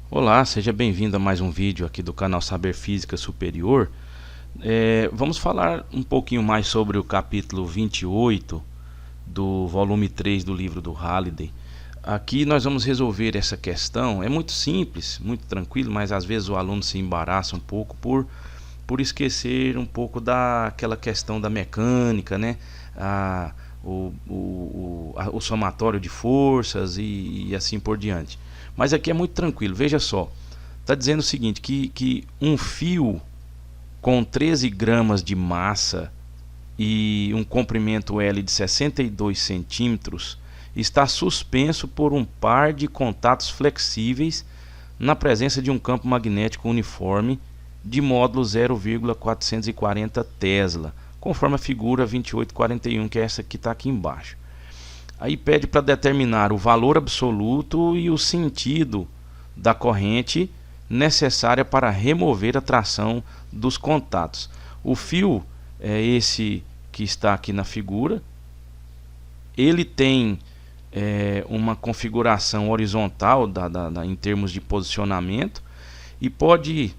Olá, seja bem-vindo a mais um vídeo aqui do canal Saber Física Superior. Vamos falar um pouquinho mais sobre o capítulo 28 do volume 3 do livro do Halliday. Aqui nós vamos resolver essa questão. É muito simples, muito tranquilo, mas às vezes o aluno se embaraça um pouco por esquecer um pouco daquela questão da mecânica, né? O somatório de forças e assim por diante. Mas aqui é muito tranquilo, veja só. Está dizendo o seguinte, que um fio com 13 gramas de massa e um comprimento L de 62 centímetros está suspenso por um par de contatos flexíveis na presença de um campo magnético uniforme de módulo 0,440 Tesla, conforme a figura 2841, que é essa que está aqui embaixo. Aí pede para determinar o valor absoluto e o sentido da corrente necessária para remover a tração dos contatos. O fio é esse que está aqui na figura. Ele tem uma configuração horizontal em termos de posicionamento, e pode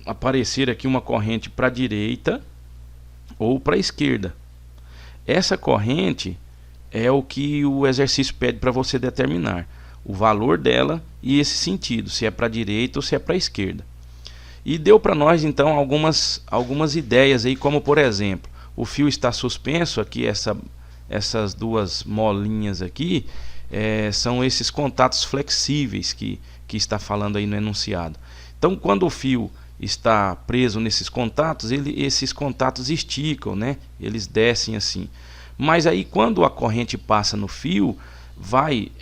aparecer aqui uma corrente para a direita ou para a esquerda. Essa corrente é o que o exercício pede para você determinar, o valor dela e esse sentido, se é para a direita ou se é para a esquerda. E deu para nós então algumas ideias aí, como por exemplo, o fio está suspenso aqui, essas duas molinhas aqui são esses contatos flexíveis que está falando aí no enunciado. Então, quando o fio está preso nesses contatos, esses contatos esticam, né? Eles descem assim. Mas aí quando a corrente passa no fio,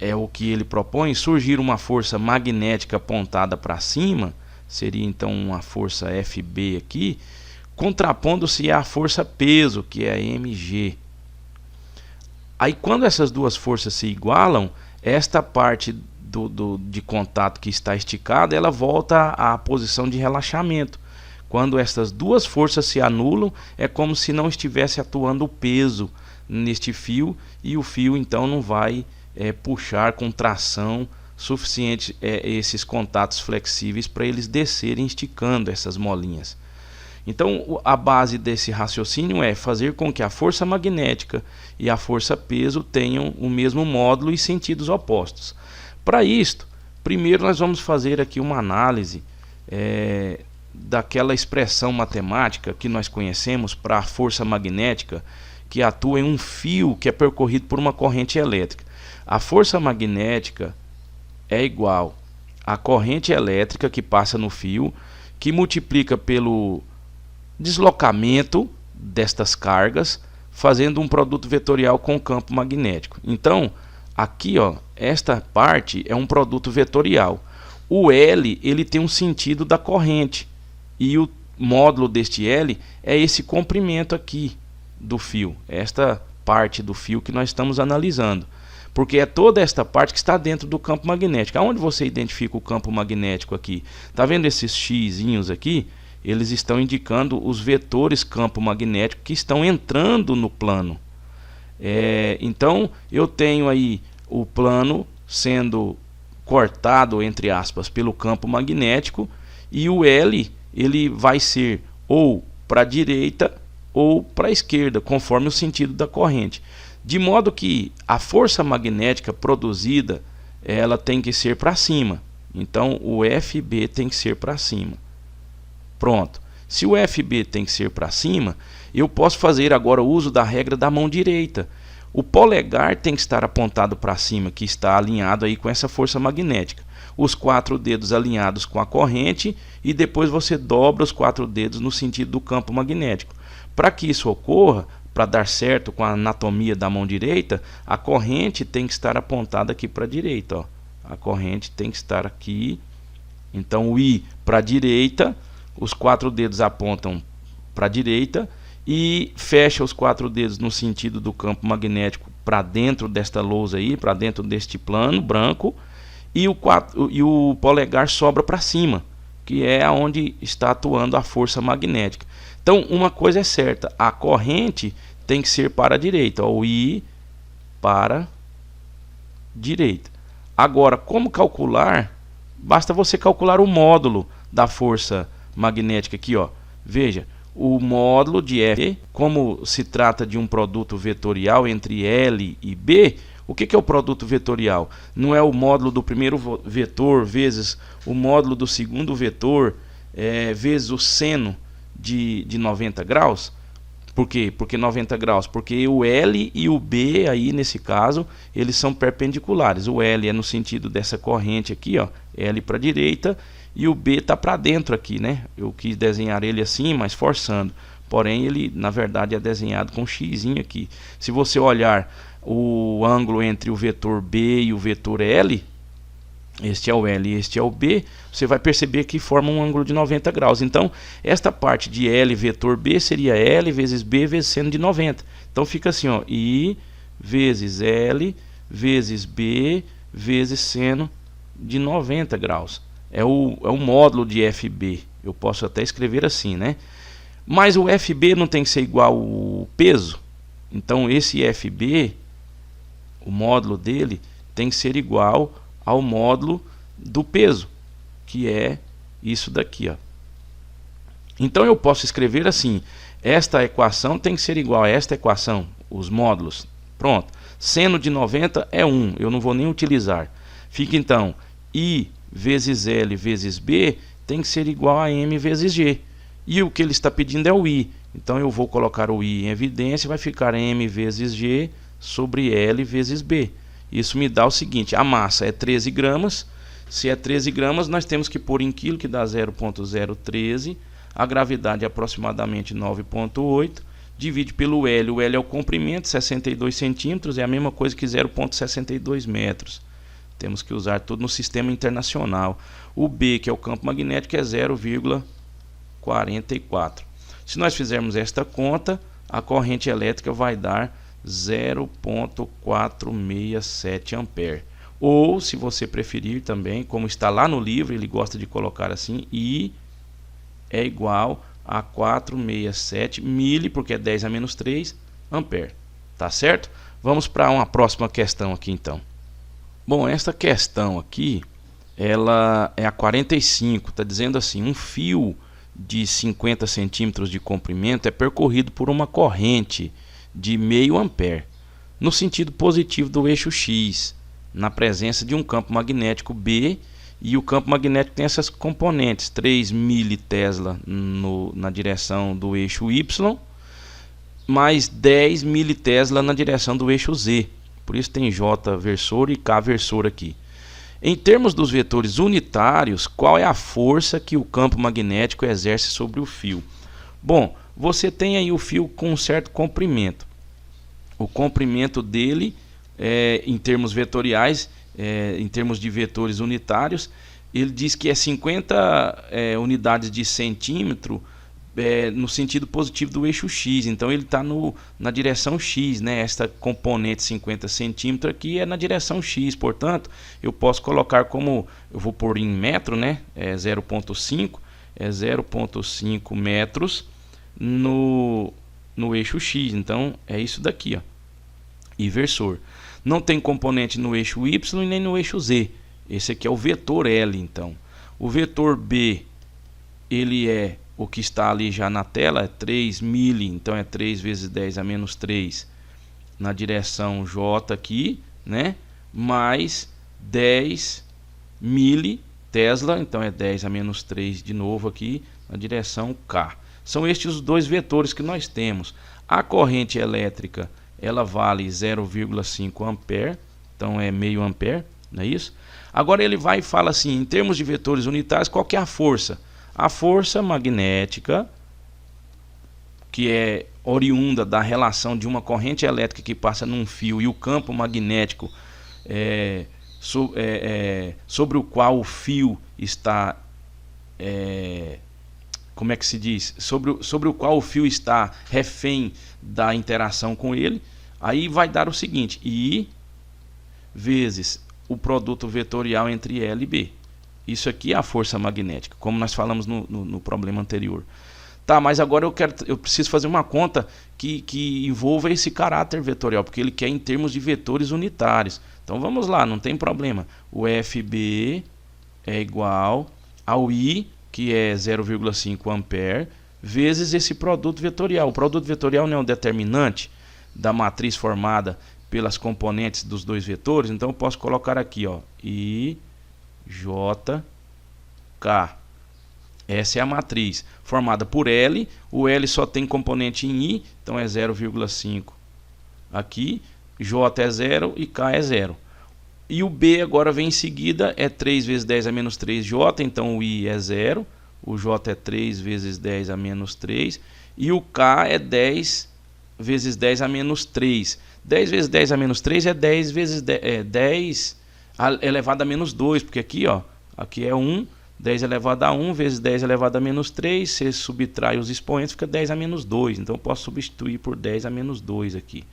é o que ele propõe, surgir uma força magnética apontada para cima, seria então uma força FB aqui, contrapondo-se à força peso, que é a mg. Aí quando essas duas forças se igualam, esta parte de contato que está esticada, ela volta à posição de relaxamento. Quando essas duas forças se anulam, é como se não estivesse atuando o peso neste fio, e o fio então não vai puxar com tração suficiente esses contatos flexíveis para eles descerem esticando essas molinhas. Então a base desse raciocínio é fazer com que a força magnética e a força peso tenham o mesmo módulo e sentidos opostos. Para isto, primeiro nós vamos fazer aqui uma análise daquela expressão matemática que nós conhecemos para a força magnética que atua em um fio que é percorrido por uma corrente elétrica. A força magnética é igual à corrente elétrica que passa no fio, que multiplica pelo deslocamento destas cargas, fazendo um produto vetorial com o campo magnético. Então, aqui, ó, esta parte é um produto vetorial. O L, ele tem um sentido da corrente, e o módulo deste L é esse comprimento aqui do fio, esta parte do fio que nós estamos analisando, porque é toda esta parte que está dentro do campo magnético. Aonde você identifica o campo magnético aqui? Tá vendo esses xizinhos aqui? Eles estão indicando os vetores campo magnético que estão entrando no plano. Então eu tenho aí o plano sendo cortado, entre aspas, pelo campo magnético, e o L ele vai ser ou para a direita ou para a esquerda, conforme o sentido da corrente. De modo que a força magnética produzida, ela tem que ser para cima. Então o FB tem que ser para cima. Pronto. Se o FB tem que ser para cima, eu posso fazer agora o uso da regra da mão direita. O polegar tem que estar apontado para cima, que está alinhado aí com essa força magnética. Os 4 dedos alinhados com a corrente, e depois você dobra os 4 dedos no sentido do campo magnético. Para que isso ocorra, para dar certo com a anatomia da mão direita, a corrente tem que estar apontada aqui para a direita. Ó. A corrente tem que estar aqui. Então o I para a direita, os 4 dedos apontam para a direita, e fecha os 4 dedos no sentido do campo magnético para dentro desta lousa aí, para dentro deste plano branco, e o polegar sobra para cima, que é onde está atuando a força magnética. Então uma coisa é certa, a corrente tem que ser para a direita, ó, o I para a direita. Agora, como calcular basta você calcular o módulo da força magnética aqui, ó. Veja, o módulo de F, como se trata de um produto vetorial entre L e B, o que é o produto vetorial? Não é o módulo do primeiro vetor vezes o módulo do segundo vetor vezes o seno de 90 graus? Por quê? Porque 90 graus? Porque o L e o B, aí nesse caso, eles são perpendiculares. O L é no sentido dessa corrente aqui, ó, L para a direita, e o B está para dentro aqui, né? Eu quis desenhar ele assim, mas forçando. Porém, ele, na verdade, é desenhado com um X aqui. Se você olhar o ângulo entre o vetor B e o vetor L, este é o L e este é o B, você vai perceber que forma um ângulo de 90 graus. Então, esta parte de L vetor B seria L vezes B vezes seno de 90. Então, fica assim, ó, I vezes L vezes B vezes seno de 90 graus. É o módulo de FB. Eu posso até escrever assim, né? Mas o FB não tem que ser igual ao peso. Então, esse FB, o módulo dele, tem que ser igual ao módulo do peso, que é isso daqui, ó. Então eu posso escrever assim: esta equação tem que ser igual a esta equação, os módulos. Pronto. Seno de 90 é 1, eu não vou nem utilizar. Fica então, I vezes L vezes B tem que ser igual a M vezes G. E o que ele está pedindo é o I. Então eu vou colocar o I em evidência, vai ficar M vezes G sobre L vezes B. Isso me dá o seguinte: a massa é 13 gramas. Se é 13 gramas, nós temos que pôr em quilo, que dá 0,013. A gravidade é aproximadamente 9,8. Divide pelo L. O L é o comprimento, 62 centímetros. É a mesma coisa que 0,62 metros. Temos que usar tudo no sistema internacional. O B, que é o campo magnético, é 0,44. Se nós fizermos esta conta, a corrente elétrica vai dar 0,467 ampere. Ou, se você preferir também, como está lá no livro, ele gosta de colocar assim: I é igual a 467 mili, porque é 10 a menos 3 ampere. Tá certo? Vamos para uma próxima questão aqui então. Bom, esta questão aqui, ela é a 45, está dizendo assim: um fio de 50 centímetros de comprimento é percorrido por uma corrente de meio ampere no sentido positivo do eixo X, na presença de um campo magnético B, e o campo magnético tem essas componentes: 3 militesla na direção do eixo Y, mais 10 militesla na direção do eixo Z. Por isso tem J versor e K versor aqui. Em termos dos vetores unitários, qual é a força que o campo magnético exerce sobre o fio? Bom, você tem aí o fio com um certo comprimento. O comprimento dele, em termos vetoriais, em termos de vetores unitários, ele diz que é 50 unidades de centímetro no sentido positivo do eixo X. Então ele está na direção X, né? Esta componente 50 centímetros aqui é na direção X. Portanto, eu posso colocar como, eu vou pôr em metro, né? 0,5, 0,5 metros no eixo X. Então é isso daqui, ó, inversor. Não tem componente no eixo Y e nem no eixo Z. Esse aqui é o vetor L. Então o vetor B, ele é o que está ali já na tela, é 3 mili, então é 3 vezes 10 a menos 3 na direção J aqui, né? Mais 10 militesla, então é 10 a menos 3 de novo aqui na direção K. São estes os dois vetores que nós temos. A corrente elétrica, ela vale 0,5 ampere, então é meio ampere, não é isso? Agora ele vai e fala assim: em termos de vetores unitários, qual que é a força? A força magnética, que é oriunda da relação de uma corrente elétrica que passa num fio e o campo magnético sobre o qual o fio está, como é que se diz? Sobre o qual o fio está refém da interação com ele. Aí vai dar o seguinte: I vezes o produto vetorial entre L e B. Isso aqui é a força magnética, como nós falamos no problema anterior. Tá, mas agora eu preciso fazer uma conta que envolva esse caráter vetorial, porque ele quer em termos de vetores unitários. Então vamos lá, não tem problema. O FB é igual ao I, que é 0,5 ampere, vezes esse produto vetorial. O produto vetorial não é um determinante da matriz formada pelas componentes dos dois vetores, então eu posso colocar aqui, ó, I, J, K. Essa é a matriz formada por L. O L só tem componente em I, então é 0,5 aqui. J é 0 e K é 0. E o B agora vem em seguida, é 3 vezes 10 a menos 3J, então o I é 0. O J é 3 vezes 10 a menos 3. E o K é 10 vezes 10 a menos 3. 10 vezes 10 a menos 3 é 10 vezes 10 elevado a menos 2, porque aqui, ó, aqui é 1, 10 elevado a 1 vezes 10 elevado a menos 3, você subtrai os expoentes, fica 10 a menos 2, então eu posso substituir por 10 a menos 2 aqui.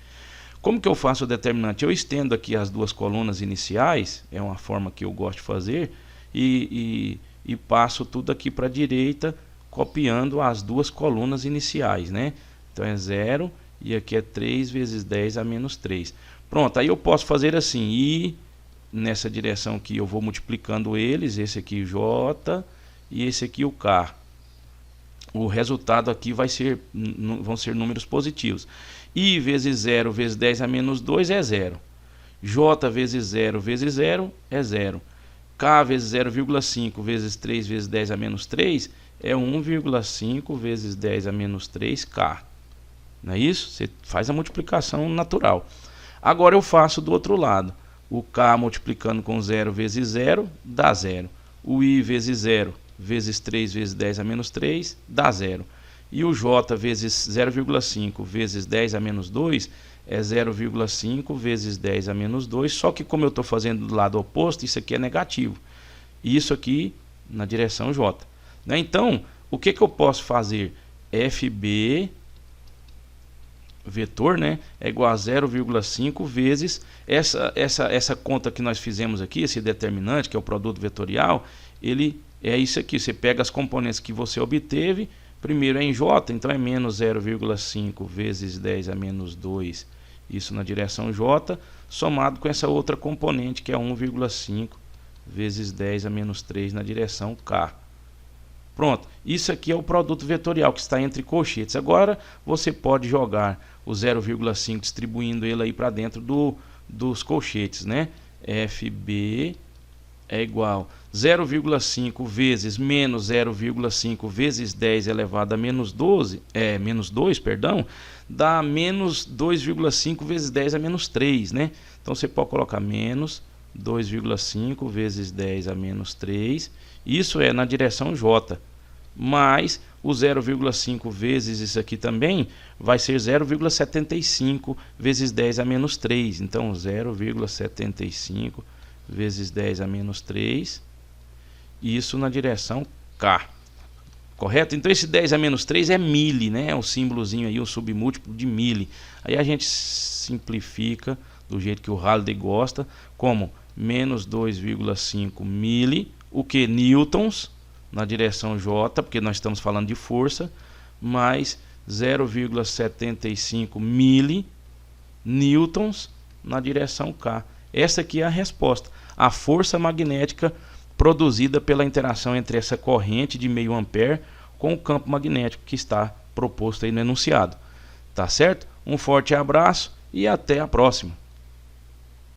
Como que eu faço o determinante? Eu estendo aqui as duas colunas iniciais, é uma forma que eu gosto de fazer, e passo tudo aqui para a direita, copiando as duas colunas iniciais, né? Então é 0 e aqui é 3 vezes 10 a menos 3. Pronto, aí eu posso fazer assim, I, nessa direção aqui eu vou multiplicando eles, esse aqui o J e esse aqui o K. O resultado aqui vão ser números positivos. I vezes 0 vezes 10 a menos 2 é 0. J vezes 0 vezes 0 é 0. K vezes 0,5 vezes 3 vezes 10 a menos 3 é 1,5 vezes 10 a menos 3K. Não é isso? Você faz a multiplicação natural. Agora eu faço do outro lado. O K multiplicando com 0 vezes 0 dá 0. O I vezes 0 vezes 3 vezes 10 a menos 3 dá 0. E o J vezes 0,5 vezes 10 a menos 2 é 0,5 vezes 10 a menos 2. Só que como eu estou fazendo do lado oposto, isso aqui é negativo. E isso aqui na direção J. Né? Então, o que eu posso fazer? FB vetor, né, é igual a 0,5 vezes essa conta que nós fizemos aqui, esse determinante, que é o produto vetorial, ele é isso aqui. Você pega as componentes que você obteve, primeiro é em J, então é menos 0,5 vezes 10 a menos 2, isso na direção J, somado com essa outra componente que é 1,5 vezes 10 a menos 3 na direção K. Pronto, isso aqui é o produto vetorial que está entre colchetes. Agora você pode jogar o 0,5 distribuindo ele aí para dentro dos colchetes, né? FB é igual 0,5 vezes menos 0,5 vezes 10 elevado a menos 2, perdão, dá menos 2,5 vezes 10 a menos 3, né? Então você pode colocar menos 2,5 vezes 10 a menos 3, isso é na direção J, mais o 0,5 vezes isso aqui também vai ser 0,75 vezes 10 a menos 3, então 0,75 vezes 10 a menos 3, isso na direção K, correto? Então esse 10 a menos 3 é mili, né? É um símbolozinho aí, um submúltiplo de mili. Aí a gente simplifica do jeito que o Halliday gosta, como menos 2,5 mili, o que? Newtons, na direção J, porque nós estamos falando de força, mais 0,75 mili newtons na direção K. Essa aqui é a resposta. A força magnética produzida pela interação entre essa corrente de meio ampere com o campo magnético que está proposto aí no enunciado. Tá certo? Um forte abraço e até a próxima.